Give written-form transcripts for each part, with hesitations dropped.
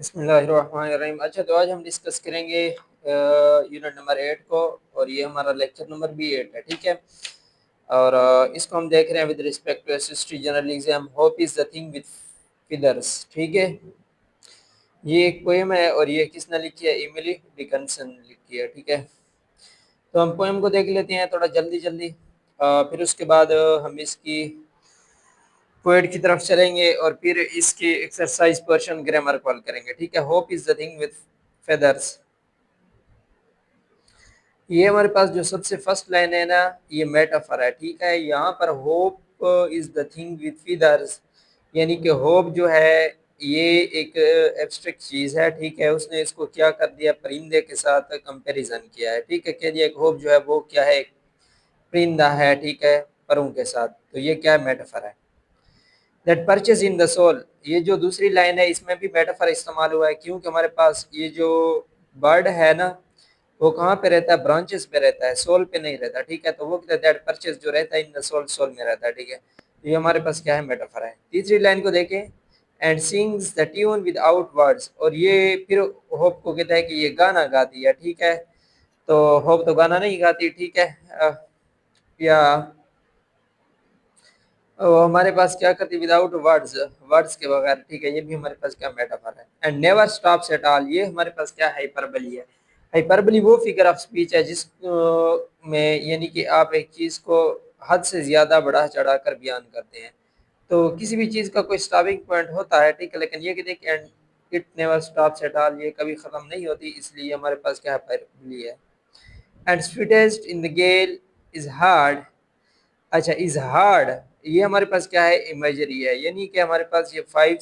बिस्मिल्लाहिर्रहमानिर्रहीम। अच्छा, तो आज हम डिस्कस करेंगे यूनिट नंबर 8 को, और ये हमारा लेक्चर नंबर भी 8 है, ठीक है। और इसको हम देख रहे हैं with respect to history general exam. Hope is the thing with feathers, ठीक है। ये एक पोएम है और ये किसने लिखी है? इमिली डिकिंसन लिखी है, ठीक है। तो हम पोएम को देख लेते हैं थोड़ा जल्दी जल्दी, फिर उसके बाद हम इसकी पोएट की तरफ चलेंगे और फिर इसकी एक्सरसाइज पोर्शन ग्रामर कॉल करेंगे, ठीक है। Hope is the thing with feathers. ये हमारे पास जो सबसे फर्स्ट लाइन है ना, ये मेटाफर है, ठीक है। यहाँ पर hope is the thing with feathers, यानी कि होप जो है ये एक एब्स्ट्रैक्ट चीज है, ठीक है। उसने इसको क्या कर दिया, परिंदे के साथ कंपैरिजन किया है, ठीक है। कह दिया कि होप जो है वो क्या है, परिंदा है, ठीक है, परों के साथ। तो ये क्या मेटाफर है। That perches in the soul, ये जो दूसरी लाइन है इसमें भी मेटाफर इस्तेमाल हुआ है, क्योंकि हमारे पास ये जो बर्ड है ना, वो कहाँ पे रहता है? ब्रांचेस पे रहता है, सोल पे नहीं रहता, ठीक है। तो वो कहता है दैट परचेज जो रहता है इन द सोल, सोल में रहता है, ठीक है। ये हमारे पास क्या है? मेटाफर है। तीसरी लाइन को देखें, and sings the tune without words, और ये फिर होप को कहता है कि ये गाना गाती है, ठीक है। तो होप तो गाना नहीं गाती, ठीक है। या हमारे पास क्या करती? विदाउट वर्ड्स, वर्ड्स के बगैर, ठीक है। ये भी हमारे पास क्या मेटाफर है। And never stops at all, ये हमारे पास क्या है? हाइपरबली है। हाइपरबली वो फिगर ऑफ स्पीच है जिस में यानी कि आप एक चीज को हद से ज्यादा बढ़ा चढ़ा कर बयान करते हैं। तो किसी भी चीज का कोई स्टॉपिंग पॉइंट होता है, ठीक है, लेकिन ये कहते हैं कि and it never stops at all, ये कभी खत्म नहीं होती, इसलिए हमारे पास क्या है? हाइपरबली है। And sweetest in the gale is heard. अच्छा, इज हार्ड, ये हमारे पास क्या है? इमेजरी है, यानी कि हमारे पास ये फाइव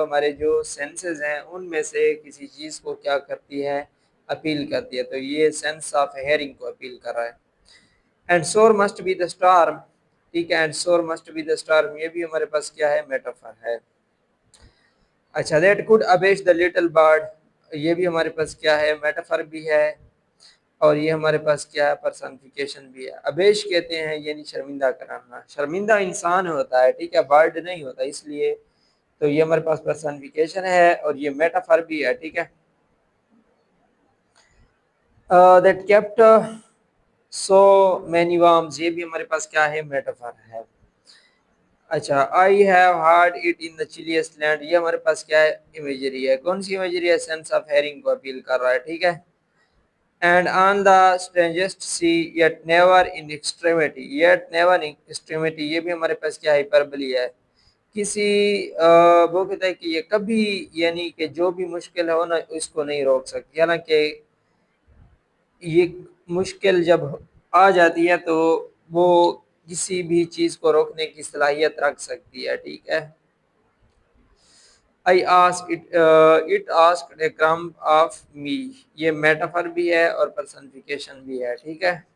हमारे जो सेंसेस हैं उनमें से किसी चीज को क्या करती है? अपील करती है। तो ये सेंस ऑफ हेयरिंग को अपील कर रहा है। एंड शोर मस्ट बी द स्टार्म, ठीक है। एंड शोर मस्ट बी द स्टार्म, ये भी हमारे पास क्या है? मेटाफर है। अच्छा, that could abash the little bird, ये भी हमारे पास क्या है? मेटाफर भी है। और ये हमारे पास क्या है? पर्सनिफिकेशन भी है। अबेश कहते हैं यानी शर्मिंदा कराना, शर्मिंदा इंसान होता है, ठीक है, बर्ड नहीं होता, इसलिए। तो ये हमारे पास पर्सनिफिकेशन है और ये मेटाफर भी है, ठीक है। That kept so many warm, ये भी हमारे पास क्या है? मेटाफर है। अच्छा, I have heard it in the chilliest land, ये हमारे पास क्या है? इमेजरी है। कौन सी इमेजरी है? सेंस ऑफ हेयरिंग को अपील कर रहा है, ठीक है। And on the strangest sea, yet never in extremity, yet never in extremity, ये भी हमारे पास क्या हाइपरबली है। किसी वो कहता है कि ये कभी, यानी कि जो भी मुश्किल हो ना, इसको नहीं रोक सकती। हालांकि ये मुश्किल जब आ जाती है तो वो किसी भी चीज को रोकने की सलाहियत रख सकती है, ठीक है। I ask it, it ask a crumb of मी, ये मेटाफर भी है और पर्सनिफिकेशन भी है, ठीक है।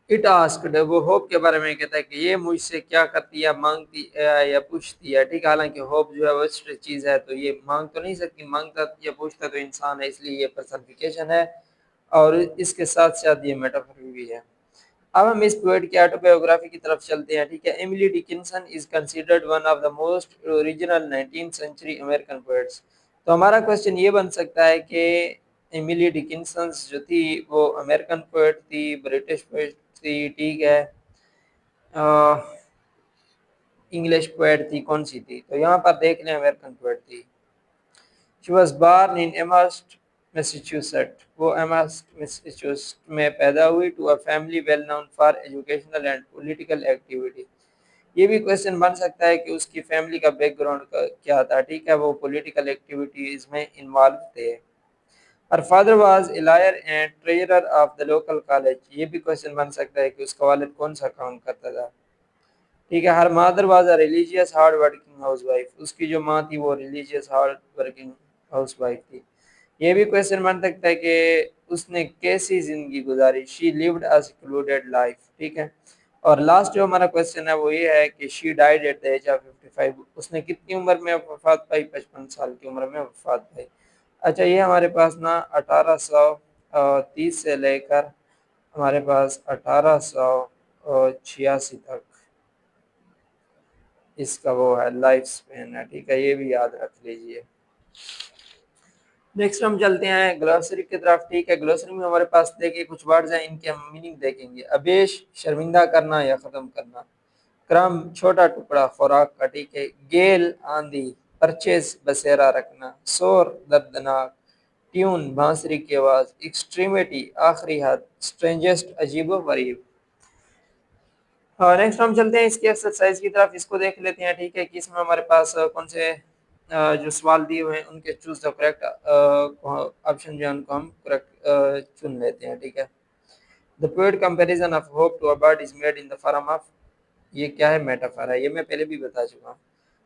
इट आस्क्ड, वो होप के बारे में कहता है कि ये मुझसे क्या करती है? मांगती है या पूछती है, ठीक है। हालांकि होप जो है वो चीज है, तो ये मांग तो नहीं सकती, मांगता या पूछता तो इंसान है, इसलिए ये पर्सनिफिकेशन है। और इसके साथ साथ ये मेटाफर भी है। अब हम इस पोएट की ऑटोबायोग्राफी की तरफ चलते हैं, ठीक है। Emily Dickinson is considered one of the most original 19th century American poets. तो हमारा क्वेश्चन ये बन सकता है कि एमिली डिकिंसन जो थी वो अमेरिकन पोएट थी, ब्रिटिश पोएट थी, ठीक है, इंग्लिश पोएट थी, कौन सी थी? तो यहाँ पर देख लें, अमेरिकन पोएट थी। She was born in Amherst Massachusetts, वो एमहर्स्ट मैसाचुसेट्स में पैदा हुई, to a family well known for educational and political activity. ये भी क्वेश्चन बन सकता है कि उसकी फैमिली का बैकग्राउंड क्या था, ठीक है, वो पॉलिटिकल एक्टिविटीज में इन्वॉल्व थे। Her father was a lawyer and treasurer of the local college, ये भी क्वेश्चन बन सकता है कि उसका वालिद कौन सा काम करता था, ठीक है। Her mother was a religious hard working housewife, उसकी जो माँ थी वो रिलीजियस हार्ड वर्किंग हाउसवाइफ थी। ये भी क्वेश्चन बन सकता है कि उसने कैसी जिंदगी गुजारी, she lived a secluded life, ठीक है। और लास्ट जो हमारा क्वेश्चन है वो ये है कि she died at the age of 55, उसने कितनी उम्र में वफात पाई? 55 साल की उम्र में वफात पाई। अच्छा, ये हमारे पास ना 1830 से लेकर हमारे पास 1886 तक इसका वो है लाइफ स्पेन है, ठीक है, ये भी याद रख लीजिए। नेक्स्ट हम चलते हैं ग्लोसरी की तरफ, ठीक है। ग्लोसरी में हमारे पास देखिए कुछ वर्ड्स हैं, इनके हम मीनिंग देखेंगे। अबेश शर्मिंदा करना या खत्म करना, क्रम छोटा टुकड़ा खुराक का, ठीक है। गेल आंधी, परचेज बसेरा रखना, शोर दर्दनाक, ट्यून बांसुरी की आवाज, एक्सट्रीमिटी आखिरी हद, स्ट्रेंजेस्ट अजीबो गरीब। नेक्स्ट हम चलते हैं इसकी एक्सरसाइज की तरफ, इसको देख लेते हैं, ठीक है, कि इसमें हमारे पास कौन से जो सवाल दिए हुए हैं उनके चूज द करेक्ट ऑप्शन जो है उनको हम करेक्ट चुन लेते हैं, ठीक है। The poet comparison of hope to a bird is made in the form of, ये क्या है, मेटाफर है, ये मैं पहले भी बता चुका हूँ।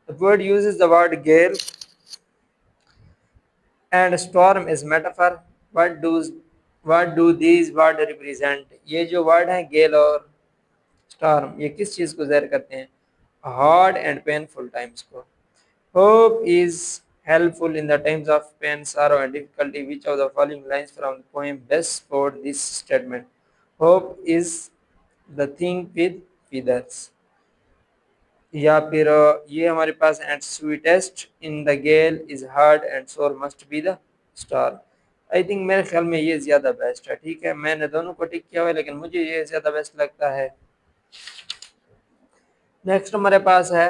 The poet uses the word gale and storm is metaphor, what do these word represent, ये जो वर्ड है गेल और स्टॉर्म, ये किस चीज को ज़ाहिर करते हैं, हार्ड एंड पेनफुल टाइम्स को। Hope is helpful in the times of pain, sorrow and difficulty. Which of the following lines from the poem best support this statement? Hope is the thing with feathers, या फिर ये हमारे पास and sweetest in the gale is heard and sore must be the star. I think मेरे ख्याल में ये ज़्यादा बेस्ट है, ठीक है, मैंने दोनों को टिक किया हुआ है लेकिन मुझे ये ज़्यादा बेस्ट लगता है। नेक्स्ट हमारे पास है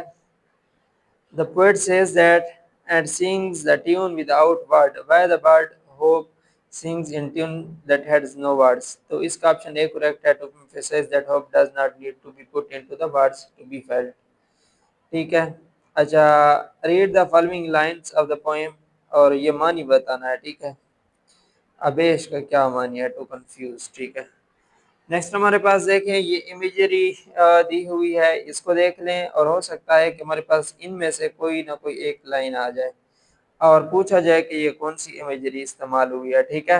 the poet says that and sings the tune without word, why the bird hope sings in tune that has no words। तो इसका ऑप्शन ए करेक्ट है, to emphasize that hope does not need to be put into the words to be felt, ठीक है। अच्छा, read the following lines of the poem, और ये मानी बताना है, ठीक है। अबेश का क्या मानी है, टू कंफ्यूज, ठीक है। नेक्स्ट हमारे पास देखें, ये इमेजरी दी हुई है, इसको देख लें और हो सकता है कि हमारे पास इनमें से कोई ना कोई एक लाइन आ जाए और पूछा जाए कि ये कौन सी इमेजरी इस्तेमाल हुई है, ठीक है।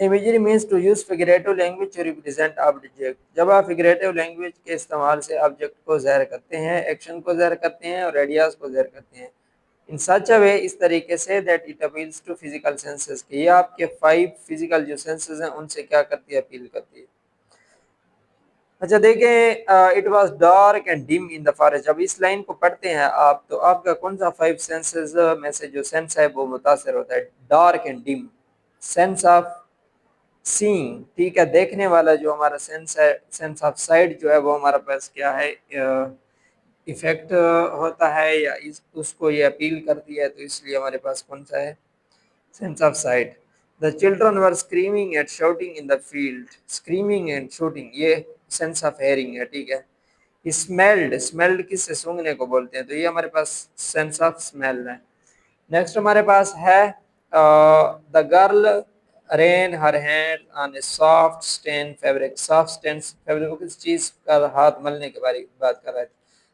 Imagery means to use figurative language to represent object, जब आप फिगरेटिव लैंग्वेज के इस्तेमाल से ऑब्जेक्ट को ज़ाहिर करते हैं, एक्शन को ज़ाहिर करते हैं और आइडियाज़ को ज़ाहिर करते हैं इन सच अ वे, इस तरीके से that it appeals to physical senses, कि ये आपके 5 फिजिकल जो सेंसेस हैं उनसे क्या करती है, अपील करती है। अच्छा देखें, it was dark and dim in the forest, जब इस लाइन को पढ़ते हैं आप तो आपका कौन सा 5 सेंसेस में से जो सेंस है वो मुतासर होता है, dark and dim, sense of seeing, ठीक है, देखने वाला जो हमारा सेंस है, सेंस ऑफ साइट जो है वो हमारा पास क्या है, इफेक्ट होता है या उसको ये अपील करती है, तो इसलिए हमारे पास कौन सा है, sense of sight. The children were screaming and shouting in the field, screaming and shouting ये सेंस ऑफ हेयरिंग है, ठीक है। स्मेल्ड, स्मेल्ड किससे, सूंघने को बोलते हैं, तो ये हमारे पास सेंस ऑफ स्मेल है। नेक्स्ट हमारे पास है the girl ran her hand on a soft satin fabric, soft satin fabric को किस चीज का हाथ मलने के बारे में बात कर रहा है,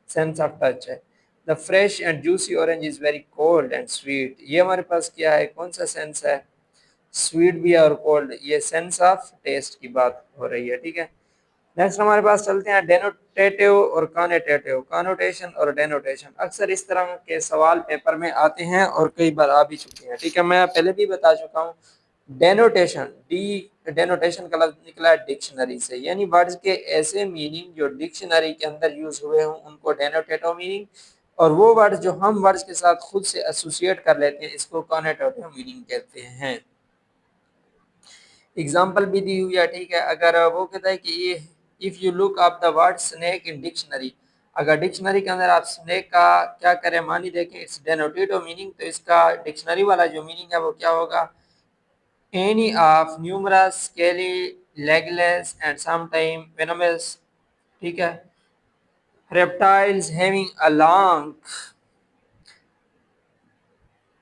सेंस ऑफ टच है। The fresh and juicy orange is very cold and sweet, ये हमारे पास क्या है, कौन सा सेंस है, स्वीट भी है और कोल्ड, ये सेंस ऑफ टेस्ट की बात हो रही है, ठीक है। नेक्स्ट हमारे पास चलते हैं डेनोटेटिव और कॉनेटेटिव, कॉनोटेशन और डेनोटेशन, अक्सर इस तरह के सवाल पेपर में आते हैं और कई बार आ भी चुके हैं, ठीक है, मैं पहले भी बता चुका हूँ। डेनोटेशन, डेनोटेशन का लफ्ज निकला है डिक्शनरी से, यानी वर्ड्स के ऐसे मीनिंग जो डिक्शनरी के अंदर यूज हुए हों उनको डेनोटेटिव मीनिंग, और वो वर्ड जो हम वर्ड्स के साथ खुद से एसोसिएट कर लेते हैं इसको कॉनेटेटिव मीनिंग कहते हैं। एग्जाम्पल भी दी हुई है, ठीक है, अगर वो कहता है कि ये if you look up the word snake in dictionary, अगर डिक्शनरी के अंदर आप स्नेक का क्या करें, मानी देखें, इट्स डेनोटेटिव मीनिंग, तो इसका डिक्शनरी वाला जो मीनिंग है वो क्या होगा, any of numerous scaly legless and sometime venomous, ठीक है, reptiles having a long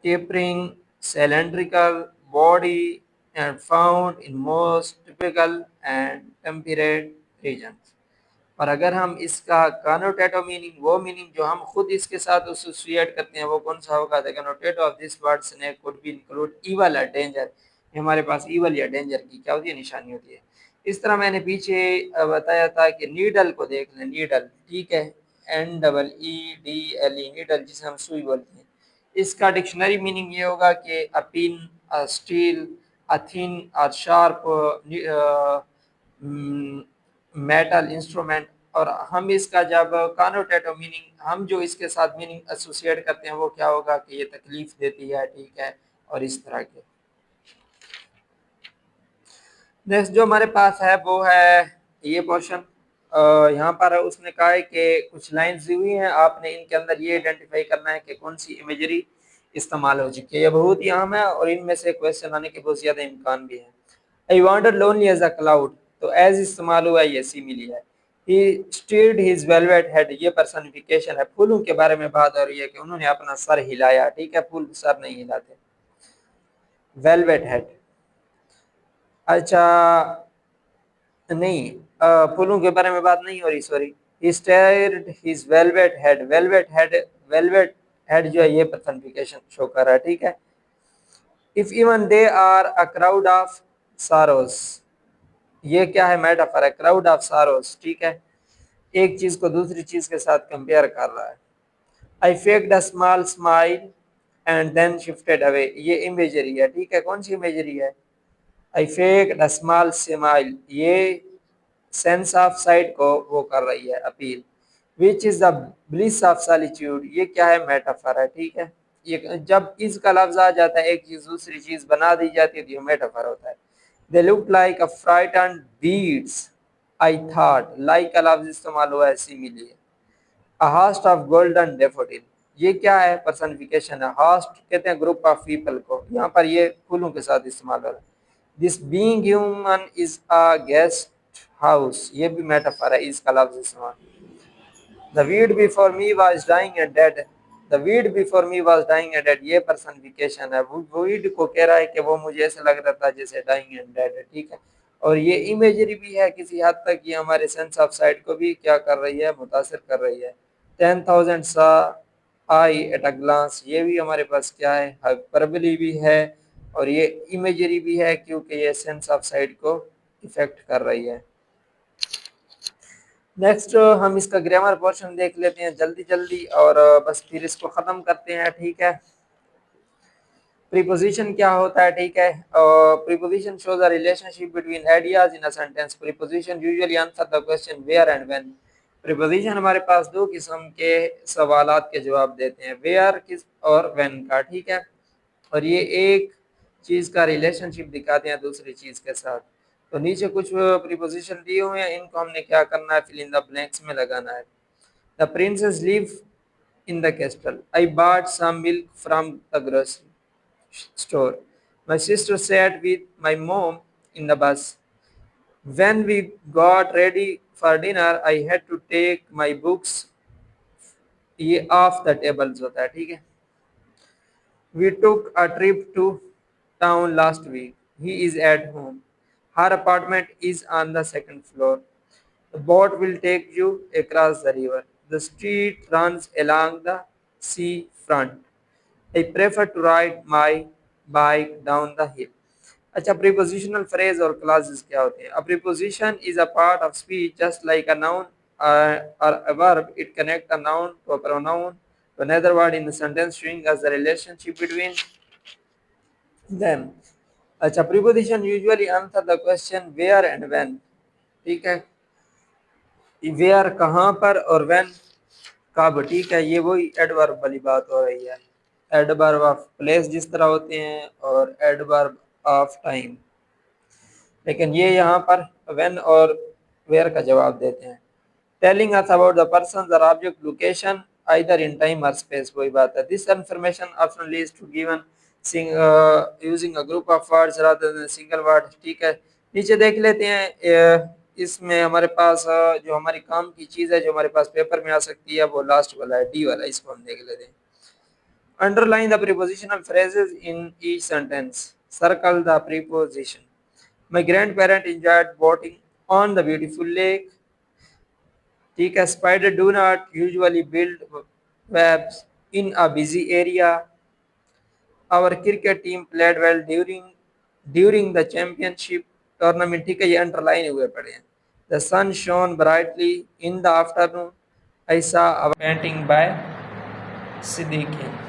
tapering cylindrical body and found in most tropical and temperate regions। और अगर हम इसका कनोटेटिव मीनिंग, वो मीनिंग जो हम खुद इसके साथ एसोसिएट करते हैं वो कौन सा होगा, the connotative of this word snake could be include evil और डेंजर, हमारे पास इवल या डेंजर की क्या होती है, निशानी होती है। इस तरह मैंने पीछे बताया था कि नीडल को देख लें, नीडल, ठीक है, NEEDLE, नीडल जिसे हम सुई बोलते हैं, इसका डिक्शनरी मीनिंग ये होगा कि a pin, a steel, a thin और शार्प मेटल इंस्ट्रूमेंट और हम इसका जब कॉनोटेटिव मीनिंग, हम जो इसके साथ मीनिंग एसोसिएट करते हैं वो क्या होगा कि ये तकलीफ देती है, ठीक है, और इस तरह के। नेक्स्ट जो हमारे पास है वो है ये पोर्शन। यहाँ पर उसने कहा है कि कुछ लाइन्स दी हुई हैं, आपने इनके अंदर ये आइडेंटिफाई करना है कि कौन सी इमेजरी इस्तेमाल हो चुकी है। ये बहुत ही अहम है और इनमें से क्वेश्चन आने के बहुत ज़्यादा इम्कान भी है। I wander lonely as a cloud, तो एज इस्तेमाल हुआ है, ये सिमिली है। He steered his velvet head, ये पर्सनिफिकेशन है, फूलों के बारे में बात हो रही है कि उन्होंने अपना सर हिलाया, ठीक है, फूल सर नहीं हिलाते। वेलवेट हेड, अच्छा नहीं, फूलों के बारे में बात नहीं हो रही, sorry. He stared his velvet head, velvet head जो है ये पर्सनिफिकेशन शो कर रहा है, ठीक है। If even they are a crowd of sorrows, ये क्या है, मेटाफर है, क्राउड ऑफ सारोस, ठीक है, एक चीज को दूसरी चीज के साथ कंपेयर कर रहा है। I faked a small smile and then shifted away, ये इमेजरी है, ठीक है, कौन सी इमेजरी है, I faked a small smile, ये सेंस ऑफ साइट को वो कर रही है, appeal. Which is the bliss of solitude, ये क्या है, मेटाफर है, ठीक है। ये जब इसका लफ्ज आ जाता है, एक चीज दूसरी चीज बना दी जाती है तो ये मेटाफर होता है। They look like a frightened beads, I thought, like का लफ्ज इस्तेमाल हुआ है simile. A host of golden daffodil, ये क्या है, पर्सनिफिकेशन है, होस्ट कहते हैं ग्रुप ऑफ पीपल को, यहाँ पर ये फूलों के साथ इस्तेमाल हो रहा है। This being human is a guest house, ये भी मेटाफर है, इसका लफ्ज इस्तेमाल। The weed before me was dying and dead, the weed before me was dying and dead, ये पर्सनिफिकेशन है, वो वीड को कह रहा है कि वो मुझे ऐसा लग रहा था जैसे डाइंग एंड डेड है, ठीक है। और ये इमेजरी भी है किसी हद तक, ये हमारे सेंस ऑफ साइट को भी क्या कर रही है, मुतासिर कर रही है। 10,000 सा आई एट अ ग्लांस, ये भी हमारे पास क्या है, हाइपरबली भी है और ये इमेजरी भी है, क्योंकि ये सेंस ऑफ साइट को इफेक्ट कर रही है। नेक्स्ट हम इसका ग्रामर पोर्शन देख लेते हैं जल्दी जल्दी और बस फिर इसको ख़त्म करते हैं, ठीक है। प्रीपोजिशन क्या होता है, ठीक है। Preposition shows a relationship between ideas in a sentence. Preposition usually answer the question where and when. Preposition हमारे पास दो किस्म के सवालात के जवाब देते हैं, वेयर किस और व्हेन का, ठीक है। और ये एक चीज़ का रिलेशनशिप दिखाते हैं दूसरी चीज़ के साथ। तो नीचे कुछ प्रीपोजिशन दिए हुए हैं, इनको हमने क्या करना है, फिल इन द ब्लैंक्स में लगाना है। The princess live in the castle, I bought some milk from the grocery store. My sister sat with my mom in the bus. When we got ready for dinner, I had to take my books, ये off the tables होता है, ठीक है। We took a trip to town last week. He is at home. Her apartment is on the second floor. The boat will take you across the river. The street runs along the sea front. I prefer to ride my bike down the hill. अच्छा, prepositional phrase और classes क्या होते हैं। अ preposition is a part of speech just like a noun or a verb. It connects a noun to a pronoun to another word in the sentence, showing us the relationship between them. अच्छा, preposition usually answer the question where and when, ठीक है। Where कहाँ पर और when कब, ठीक है। ये वही एडवर्ब वाली बात हो रही है, एडवर्ब ऑफ प्लेस जिस तरह होते हैं और एडवर्ब ऑफ टाइम, लेकिन ये यहाँ पर व्हेन और वेयर का जवाब देते हैं। Telling us about the person और object location either in time और स्पेस, वही बात है। This information option leads to given using a group of words rather than single word, ठीक है। नीचे देख लेते हैं, इसमें हमारे पास जो हमारी काम की चीज़ है जो हमारे पास पेपर में आ सकती है वो लास्ट वाला है, डी वाला, इसको हम देख लेते हैं। Underline the prepositional phrases in each sentence, circle the preposition. My grandparents enjoyed boating on the beautiful lake. ठीक है। Spider do not usually build webs in a busy area. Our cricket team played well during the championship tournament. ठीक है, ये underline हुए पड़े हैं। The sun shone brightly in the afternoon. I saw a painting by Siddiqui.